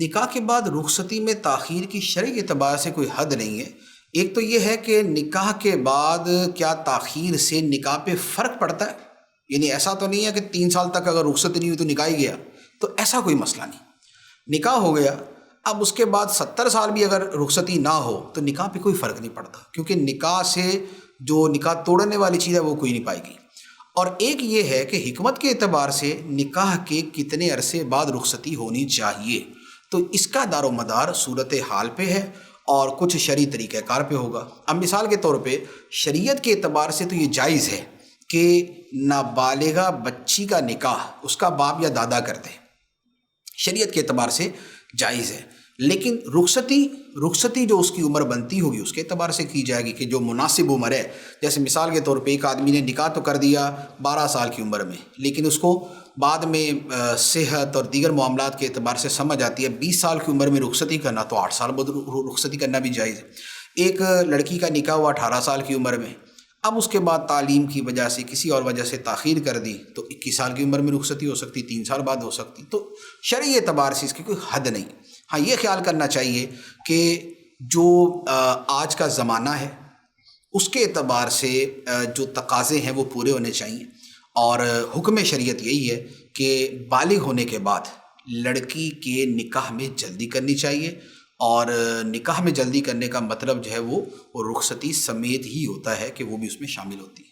نکاح کے بعد رخصتی میں تاخیر کی شرعی اعتبار سے کوئی حد نہیں ہے۔ ایک تو یہ ہے کہ نکاح کے بعد کیا تاخیر سے نکاح پہ فرق پڑتا ہے؟ یعنی ایسا تو نہیں ہے کہ 3 سال تک اگر رخصت نہیں ہوئی تو نکاح ہی گیا، تو ایسا کوئی مسئلہ نہیں۔ نکاح ہو گیا، اب اس کے بعد 70 سال بھی اگر رخصتی نہ ہو تو نکاح پہ کوئی فرق نہیں پڑتا، کیونکہ نکاح سے جو نکاح توڑنے والی چیز ہے وہ کوئی نہیں پائے گی۔ اور ایک یہ ہے کہ حکمت کے اعتبار سے نکاح کے کتنے عرصے بعد رخصتی ہونی چاہیے، تو اس کا دار و مدار صورت حال پہ ہے اور کچھ شرعی طریقہ کار پہ ہوگا۔ اب مثال کے طور پہ شریعت کے اعتبار سے تو یہ جائز ہے کہ نابالغہ بچی کا نکاح اس کا باپ یا دادا کرتے، شریعت کے اعتبار سے جائز ہے، لیکن رخصتی جو اس کی عمر بنتی ہوگی اس کے اعتبار سے کی جائے گی کہ جو مناسب عمر ہے۔ جیسے مثال کے طور پہ ایک آدمی نے نکاح تو کر دیا 12 سال کی عمر میں، لیکن اس کو بعد میں صحت اور دیگر معاملات کے اعتبار سے سمجھ آتی ہے 20 سال کی عمر میں رخصتی کرنا، تو 8 سال بعد رخصتی کرنا بھی جائز ہے۔ ایک لڑکی کا نکاح ہوا 18 سال کی عمر میں، اب اس کے بعد تعلیم کی وجہ سے کسی اور وجہ سے تاخیر کر دی تو 21 سال کی عمر میں رخصتی ہو سکتی، 3 سال بعد ہو سکتی، تو شرعی اعتبار سے اس کی کوئی حد نہیں۔ ہاں یہ خیال کرنا چاہیے کہ جو آج کا زمانہ ہے اس کے اعتبار سے جو تقاضے ہیں وہ پورے ہونے چاہیے، اور حکم شریعت یہی ہے کہ بالغ ہونے کے بعد لڑکی کے نکاح میں جلدی کرنی چاہیے، اور نکاح میں جلدی کرنے کا مطلب جو ہے وہ رخصتی سمیت ہی ہوتا ہے کہ وہ بھی اس میں شامل ہوتی ہے۔